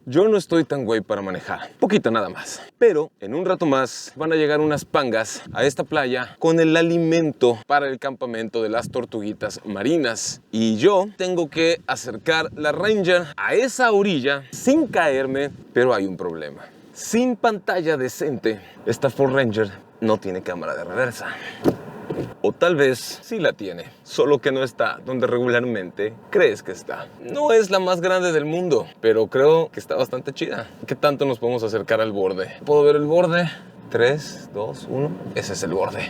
Yo no estoy tan güey para manejar, poquito nada más. Pero en un rato más van a llegar unas pangas a esta playa con el alimento para el campamento de las tortuguitas marinas. Y yo tengo que acercar la Ranger a esa orilla sin caerme, pero hay un problema. Sin pantalla decente, esta Ford Ranger no tiene cámara de reversa. O tal vez sí la tiene, solo que no está donde regularmente crees que está. No es la más grande del mundo, pero creo que está bastante chida. ¿Qué tanto nos podemos acercar al borde? ¿Puedo ver el borde? 3, 2, 1. Ese es el borde.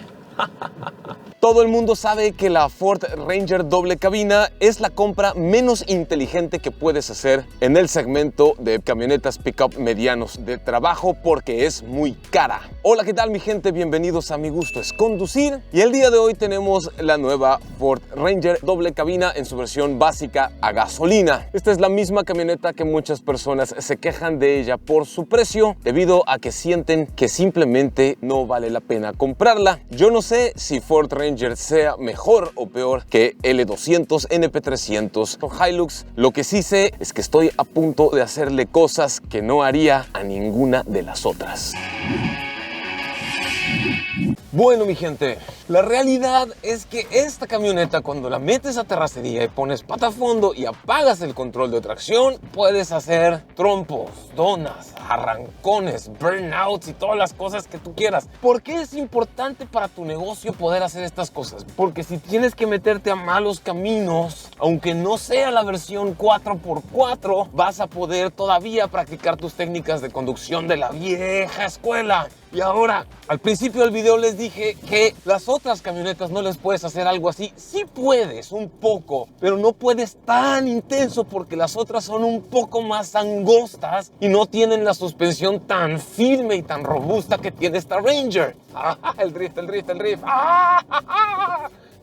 Todo el mundo sabe que la Ford Ranger doble cabina es la compra menos inteligente que puedes hacer en el segmento de camionetas pickup medianos de trabajo porque es muy cara. Hola, ¿qué tal mi gente? Bienvenidos a Mi Gusto es Conducir. Y el día de hoy tenemos la nueva Ford Ranger doble cabina en su versión básica a gasolina. Esta es la misma camioneta que muchas personas se quejan de ella por su precio debido a que sienten que simplemente no vale la pena comprarla. Yo no sé si Ford Ranger sea mejor o peor que L200, NP300 o Hilux. Lo que sí sé es que estoy a punto de hacerle cosas que no haría a ninguna de las otras. Bueno, mi gente, la realidad es que esta camioneta, cuando la metes a terracería y pones pata a fondo y apagas el control de tracción, puedes hacer trompos, donas, arrancones, burnouts y todas las cosas que tú quieras. ¿Por qué es importante para tu negocio poder hacer estas cosas? Porque si tienes que meterte a malos caminos, aunque no sea la versión 4x4, vas a poder todavía practicar tus técnicas de conducción de la vieja escuela. Y ahora, al principio del video les dije que las otras camionetas no les puedes hacer algo así. Sí puedes, un poco, pero no puedes tan intenso porque las otras son un poco más angostas y no tienen la suspensión tan firme y tan robusta que tiene esta Ranger. El drift.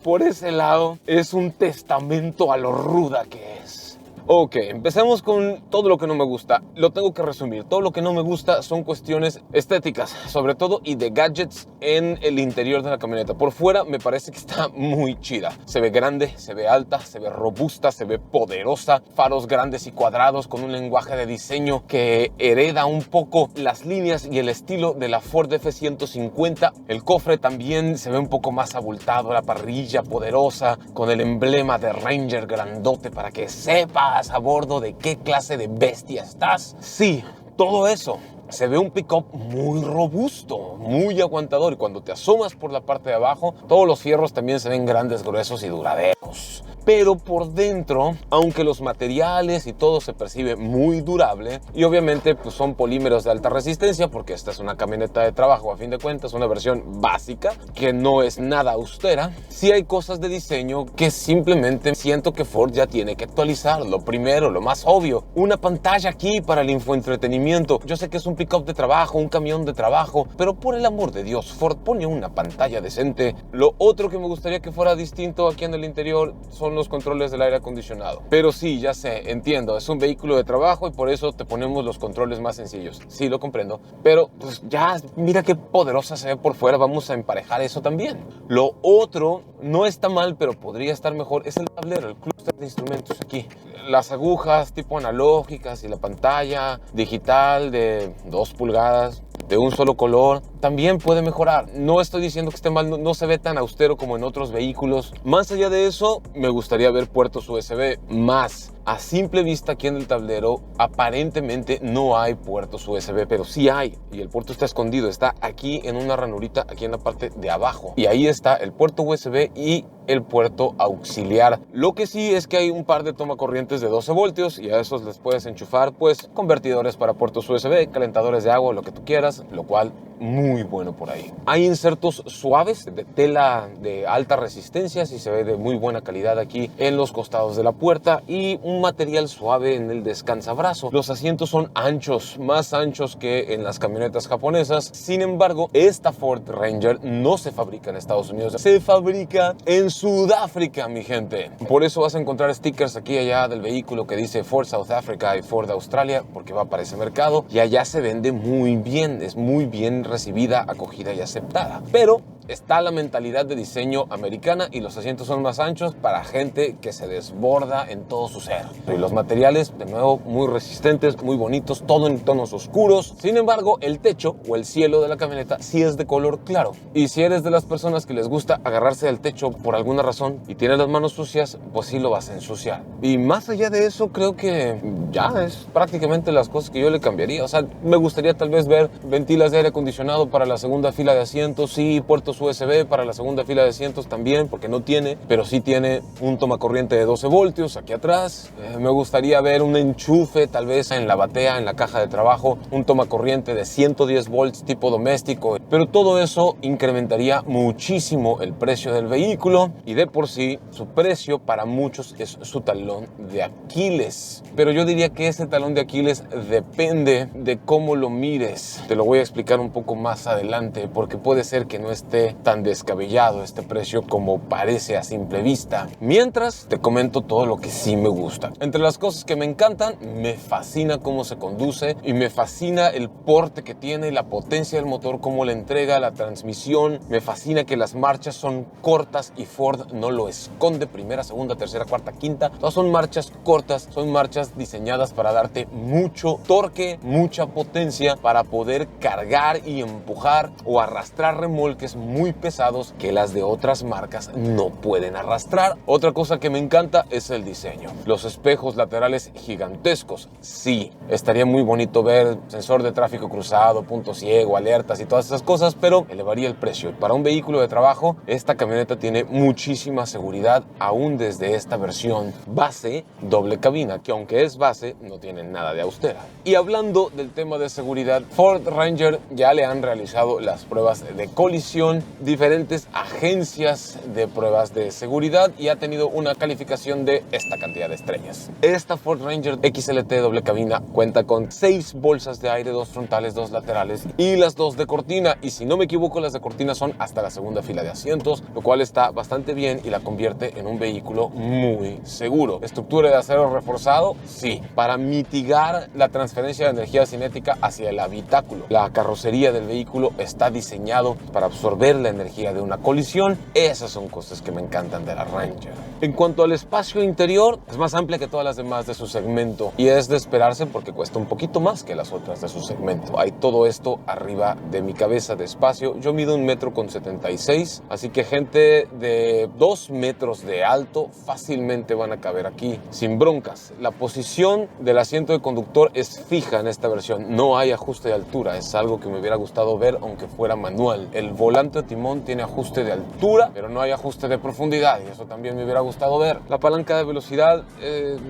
Por ese lado, es un testamento a lo ruda que es. Ok, empecemos con todo lo que no me gusta. Lo tengo que resumir. Todo lo que no me gusta son cuestiones estéticas, sobre todo, y de gadgets en el interior de la camioneta. Por fuera me parece que está muy chida. Se ve grande, se ve alta, se ve robusta, se ve poderosa. Faros grandes y cuadrados con un lenguaje de diseño que hereda un poco las líneas y el estilo de la Ford F-150. El cofre también se ve un poco más abultado. La parrilla poderosa con el emblema de Ranger grandote para que sepas a bordo de qué clase de bestia estás. Sí, todo eso. Se ve un pickup muy robusto, muy aguantador, y cuando te asomas por la parte de abajo, todos los fierros también se ven grandes, gruesos y duraderos. Pero por dentro, aunque los materiales y todo se percibe muy durable, y obviamente pues son polímeros de alta resistencia, porque esta es una camioneta de trabajo, a fin de cuentas, una versión básica, que no es nada austera, sí hay cosas de diseño que simplemente siento que Ford ya tiene que actualizar. Lo primero, lo más obvio, una pantalla aquí para el infoentretenimiento. Yo sé que es un pickup de trabajo, un camión de trabajo, pero por el amor de Dios, Ford, pone una pantalla decente. Lo otro que me gustaría que fuera distinto aquí en el interior son los controles del aire acondicionado. Pero sí, ya sé, entiendo, es un vehículo de trabajo y por eso te ponemos los controles más sencillos. Sí, lo comprendo, pero pues ya, mira qué poderosa se ve por fuera, vamos a emparejar eso también. Lo otro no está mal, pero podría estar mejor, es el tablero, el clúster de instrumentos aquí. Las agujas tipo analógicas y la pantalla digital de 2 pulgadas de un solo color también puede mejorar. No estoy diciendo que esté mal, no se ve tan austero como en otros vehículos. Más allá de eso, me gustaría ver puertos USB más. A simple vista aquí en el tablero aparentemente no hay puertos USB, pero sí hay, y el puerto está escondido, está aquí en una ranurita aquí en la parte de abajo, y ahí está el puerto USB y el puerto auxiliar. Lo que sí es que hay un par de tomacorrientes de 12 voltios y a esos les puedes enchufar pues convertidores para puertos USB, calentadores de agua, lo que tú quieras, lo cual muy bueno por ahí. Hay insertos suaves de tela de alta resistencia, si se ve de muy buena calidad aquí en los costados de la puerta, y un material suave en el descansabrazo. Los asientos son anchos, más anchos que en las camionetas japonesas. Sin embargo, esta Ford Ranger no se fabrica en Estados Unidos, se fabrica en Sudáfrica, mi gente. Por eso vas a encontrar stickers aquí y allá del vehículo que dice Ford South Africa y Ford Australia, porque va para ese mercado, y allá se vende muy bien, es muy bien recibida, acogida y aceptada. Pero está la mentalidad de diseño americana y los asientos son más anchos para gente que se desborda en todo su ser. Y los materiales, de nuevo, muy resistentes, muy bonitos, todo en tonos oscuros. Sin embargo, el techo o el cielo de la camioneta sí es de color claro. Y si eres de las personas que les gusta agarrarse del techo por alguna razón y tienes las manos sucias, pues sí lo vas a ensuciar. Y más allá de eso, creo que ya es prácticamente las cosas que yo le cambiaría. O sea, me gustaría tal vez ver ventilas de aire acondicionado para la segunda fila de asientos, sí, puertos USB para la segunda fila de asientos también, porque no tiene, pero sí tiene un tomacorriente de 12 voltios aquí atrás. Me gustaría ver un enchufe tal vez en la batea, en la caja de trabajo, un tomacorriente de 110 volts tipo doméstico, pero todo eso incrementaría muchísimo el precio del vehículo y de por sí su precio para muchos es su talón de Aquiles. Pero yo diría que ese talón de Aquiles depende de cómo lo mires. Te lo voy a explicar un poco más adelante porque puede ser que no esté tan descabellado este precio como parece a simple vista. Mientras te comento todo lo que sí me gusta. Entre las cosas que me encantan, me fascina cómo se conduce y me fascina el porte que tiene, la potencia del motor, cómo le entrega, la transmisión. Me fascina que las marchas son cortas y Ford no lo esconde. Primera, segunda, tercera, cuarta, quinta. Todas son marchas cortas, son marchas diseñadas para darte mucho torque, mucha potencia para poder cargar y empujar o arrastrar remolques muy pesados que las de otras marcas no pueden arrastrar. Otra cosa que me encanta es el diseño. Los espejos laterales gigantescos. Sí, estaría muy bonito ver sensor de tráfico cruzado, punto ciego, alertas y todas esas cosas, pero elevaría el precio. Para un vehículo de trabajo, esta camioneta tiene muchísima seguridad, aún desde esta versión base doble cabina, que aunque es base, no tiene nada de austera. Y hablando del tema de seguridad, Ford Ranger ya le han realizado las pruebas de colisión, diferentes agencias de pruebas de seguridad y ha tenido una calificación de esta cantidad de estrellas. Esta Ford Ranger XLT doble cabina cuenta con 6 bolsas de aire, 2 frontales, 2 laterales y las 2 de cortina, y si no me equivoco las de cortina son hasta la segunda fila de asientos, lo cual está bastante bien y la convierte en un vehículo muy seguro. Estructura de acero reforzado, sí, para mitigar la transferencia de energía cinética hacia el habitáculo. La carrocería del vehículo está diseñado para absorber la energía de una colisión. Esas son cosas que me encantan de la Ranger. En cuanto al espacio interior, es más amplia que todas las demás de su segmento y es de esperarse porque cuesta un poquito más que las otras de su segmento. Hay todo esto arriba de mi cabeza de espacio. Yo mido 1,76 m, así que gente de 2 metros de alto fácilmente van a caber aquí sin broncas. La posición del asiento de conductor es fija en esta versión, no hay ajuste de altura, es algo que me hubiera gustado ver aunque fuera manual. El volante o timón tiene ajuste de altura, pero no hay ajuste de profundidad y eso también me hubiera gustado ver. La palanca de velocidad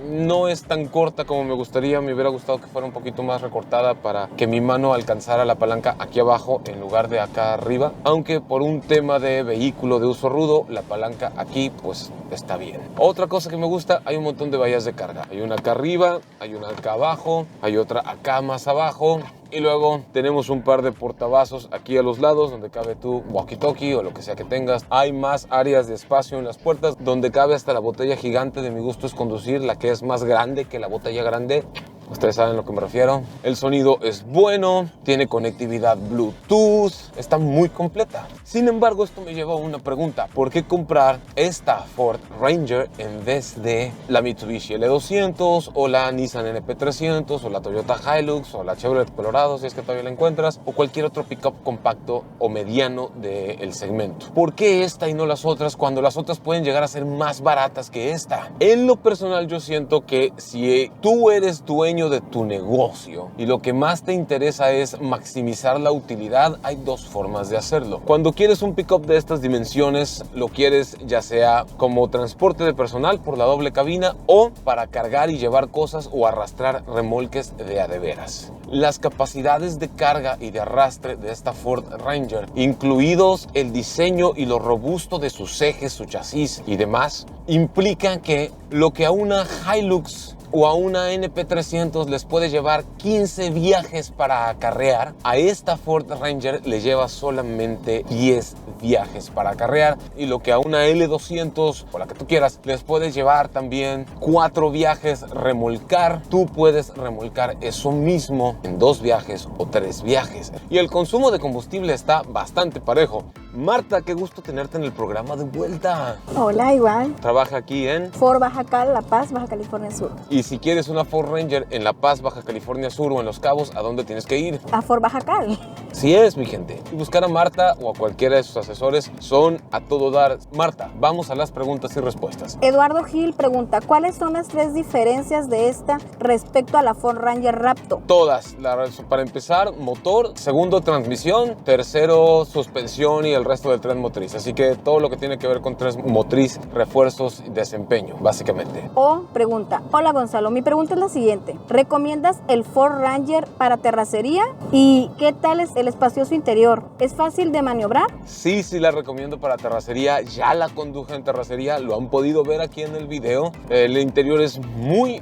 no es tan corta como me gustaría, me hubiera gustado que fuera un poquito más recortada para que mi mano alcanzara la palanca aquí abajo en lugar de acá arriba, aunque por un tema de vehículo de uso rudo, la palanca aquí pues está bien. Otra cosa que me gusta, hay un montón de bahías de carga. Hay una acá arriba, hay una acá abajo, hay otra acá más abajo. Y luego tenemos un par de portavasos aquí a los lados donde cabe tu walkie-talkie o lo que sea que tengas. Hay más áreas de espacio en las puertas donde cabe hasta la botella gigante. De mi gusto es conducir la que es más grande que la botella grande. Ustedes saben a lo que me refiero. El sonido es bueno, tiene conectividad Bluetooth, está muy completa. Sin embargo, esto me lleva a una pregunta. ¿Por qué comprar esta Ford Ranger en vez de la Mitsubishi L200 o la Nissan NP300 o la Toyota Hilux o la Chevrolet Colorado, si es que todavía la encuentras, o cualquier otro pickup compacto o mediano del segmento? ¿Por qué esta y no las otras cuando las otras pueden llegar a ser más baratas que esta? En lo personal, yo siento que si tú eres dueño de tu negocio y lo que más te interesa es maximizar la utilidad, hay dos formas de hacerlo. Cuando quieres un pickup de estas dimensiones, lo quieres ya sea como transporte de personal por la doble cabina o para cargar y llevar cosas o arrastrar remolques de a de veras. Las capacidades de carga y de arrastre de esta Ford Ranger, incluidos el diseño y lo robusto de sus ejes, su chasis y demás, implican que lo que a una Hilux o a una NP300 les puede llevar 15 viajes para acarrear, a esta Ford Ranger le lleva solamente 10 viajes para acarrear, y lo que a una L200 o la que tú quieras les puedes llevar también 4 viajes remolcar, tú puedes remolcar eso mismo en 2 viajes o 3 viajes. Y el consumo de combustible está bastante parejo. Marta, qué gusto tenerte en el programa de vuelta. Hola, igual. Trabaja aquí en Fort Baja Cal, La Paz, Baja California Sur. Y si quieres una Ford Ranger en La Paz, Baja California Sur o en Los Cabos, ¿a dónde tienes que ir? A Fort Baja Cal. Sí es, mi gente. Y buscar a Marta o a cualquiera de sus asesores son a todo dar. Marta, vamos a las preguntas y respuestas. Eduardo Gil pregunta, ¿cuáles son las 3 diferencias de esta respecto a la Ford Ranger Raptor? Todas. Para empezar, motor. Segundo, transmisión. Tercero, suspensión y el resto del tren motriz. Así que todo lo que tiene que ver con tren motriz, refuerzos y desempeño, básicamente. O pregunta, hola Gonzalo, mi pregunta es la siguiente. ¿Recomiendas el Ford Ranger para terracería? ¿Y qué tal es el espacioso interior? ¿Es fácil de maniobrar? Sí, la recomiendo para terracería. Ya la conduje en terracería, lo han podido ver aquí en el video. El interior es muy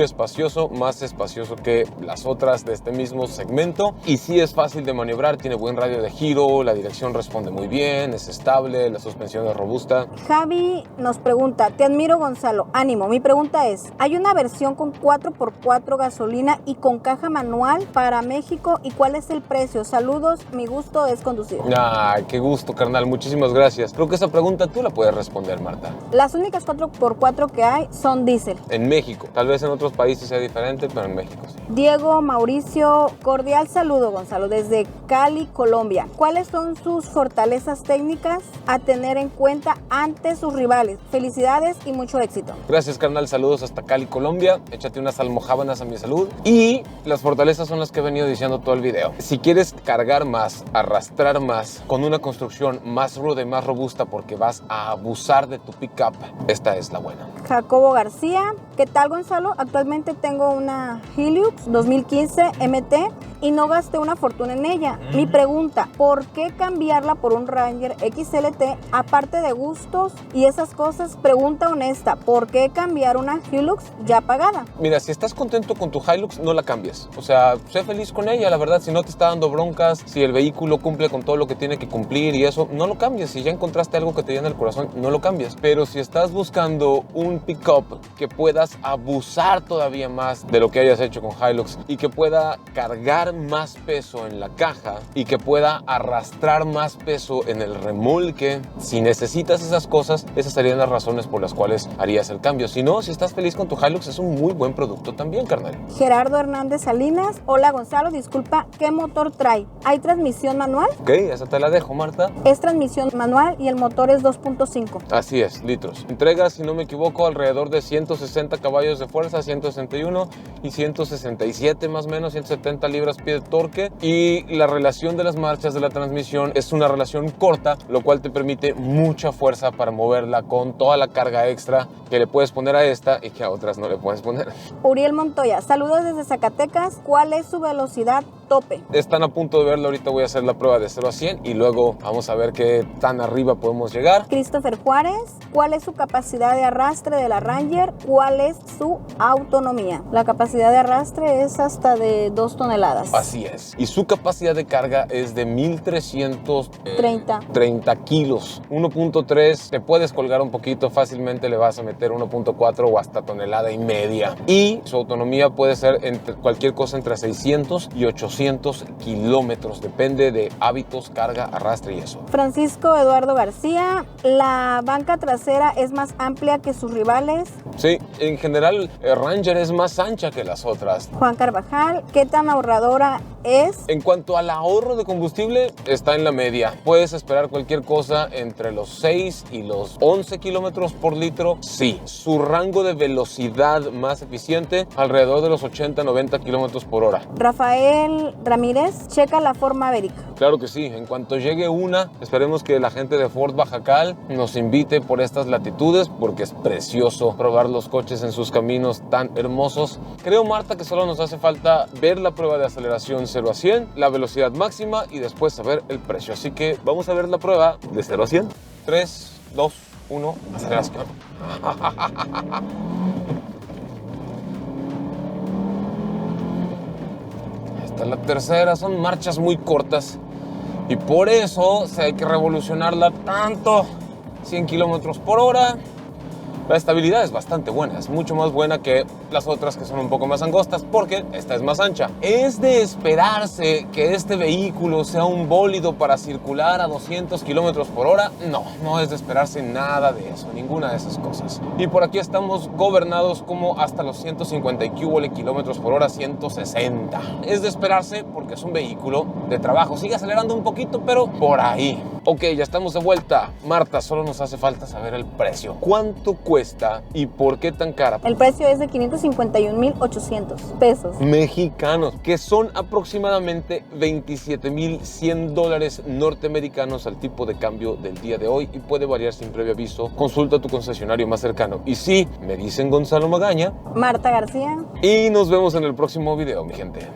espacioso, más espacioso que las otras de este mismo segmento. Y sí es fácil de maniobrar, tiene buen radio de giro, la dirección responde muy bien, es estable, la suspensión es robusta. Javi nos pregunta, te admiro Gonzalo, ánimo. Mi pregunta es, ¿hay una versión con 4x4 gasolina y con caja manual para México? ¿Y cuál es el precio? Saludos, mi gusto es conducir. Ay, qué gusto, carnal, muchísimas gracias. Creo que esa pregunta tú la puedes responder, Marta. Las únicas 4x4 que hay son diésel. En México, tal vez en otros países sea diferente, pero en México sí. Diego Mauricio, cordial saludo Gonzalo, desde Cali, Colombia. ¿Cuáles son sus fortalezas técnicas a tener en cuenta ante sus rivales? Felicidades y mucho éxito. Gracias, carnal, saludos hasta Cali, Colombia. Échate unas almojábanas a mi salud. Y las fortalezas son las que he venido diciendo todo el video. Si quieres cargar más, arrastrar más, con una construcción más ruda y más robusta porque vas a abusar de tu pickup, esta es la buena. Jacobo García, ¿qué tal Gonzalo? Actualmente tengo una Hilux 2015 MT y no gasté una fortuna en ella. Mi pregunta, ¿por qué cambiarla por un Ranger XLT? Aparte de gustos y esas cosas, pregunta honesta, ¿por qué cambiar una Hilux ya pagada? Mira, si estás contento con tu Hilux, no la cambies. O sea, sé feliz con ella, la verdad. Si no te está dando broncas, si el vehículo cumple con todo lo que tiene que cumplir y eso, no lo cambies. Si ya encontraste algo que te llena el corazón, no lo cambies. Pero si estás buscando un pickup que puedas abusar todavía más de lo que hayas hecho con Hilux y que pueda cargar más peso en la caja y que pueda arrastrar más peso en el remolque, si necesitas esas cosas, esas serían las razones por las cuales harías el cambio. Si no, si estás feliz con tu Hilux, es un muy buen producto también, carnal. Gerardo Hernández Salinas, hola Gonzalo, disculpa, ¿qué motor trae? ¿Hay transmisión manual? Ok, esa te la dejo, Marta. Es transmisión manual y el motor es 2.5. Así es, litros. Entrega, si no me equivoco, alrededor de 160 caballos de fuerza, 161 y 167 más o menos, 170 libras-pie de torque. Y la relación de las marchas de la transmisión es una relación corta, lo cual te permite mucha fuerza para moverla con toda la carga extra que le puedes poner a esta y que a otras no le puedes poner. Uriel Montoya, saludos desde Zacatecas. ¿Cuál es su velocidad tope? Están a punto de verlo, ahorita voy a hacer la prueba de 0 a 100 y luego vamos a ver qué tan arriba podemos llegar. Christopher Juárez, ¿cuál es su capacidad de arrastre de la Ranger? ¿Cuál es su autonomía? La capacidad de arrastre es hasta de 2 toneladas. Así es. Y su capacidad de carga es de 1,330 kilos. 1.3, te puedes colgar un poquito, fácilmente le vas a meter 1.4 o hasta tonelada y media. Y su autonomía puede ser entre cualquier cosa entre 600 y 800 kilómetros. Depende de hábitos, carga, arrastre y eso. Francisco Eduardo García, ¿la banca trasera es más amplia que sus rivales? Sí, en general Ranger es más ancha que las otras. Juan Carvajal, ¿qué tan ahorradora es? En cuanto al ahorro de combustible, está en la media. Puedes esperar cualquier cosa entre los 6 y los 11 kilómetros por litro. Sí, su rango de velocidad más eficiente, alrededor de los 80-90 kilómetros por hora. Rafael Ramírez, checa la Ford Maverick. Claro que sí, en cuanto llegue una, esperemos que la gente de Ford Baja Cal nos invite por estas latitudes porque es precioso probar los coches en sus caminos tan hermosos. Creo, Marta, que solo nos hace falta ver la prueba de aceleración 0 a 100, la velocidad máxima y después saber el precio. Así que vamos a ver la prueba de 0 a 100. 3, 2, 1, aceleración. Esta es la tercera, son marchas muy cortas y por eso hay que revolucionarla tanto. 100 kilómetros por hora. La estabilidad es bastante buena, es mucho más buena que las otras que son un poco más angostas porque esta es más ancha. ¿Es de esperarse que este vehículo sea un bólido para circular a 200 kilómetros por hora? No, no es de esperarse nada de eso, ninguna de esas cosas. Y por aquí estamos gobernados como hasta los 150 kilómetros por hora, 160. Es de esperarse porque es un vehículo de trabajo. Sigue acelerando un poquito, pero por ahí. Ok, ya estamos de vuelta. Marta, solo nos hace falta saber el precio. ¿Cuánto cuesta y por qué tan cara? El precio es de 551,800 pesos Mexicanos, que son aproximadamente 27,100 dólares norteamericanos al tipo de cambio del día de hoy y puede variar sin previo aviso. Consulta a tu concesionario más cercano. Y sí, me dicen Gonzalo Magaña, Marta García. y nos vemos en el próximo video, mi gente.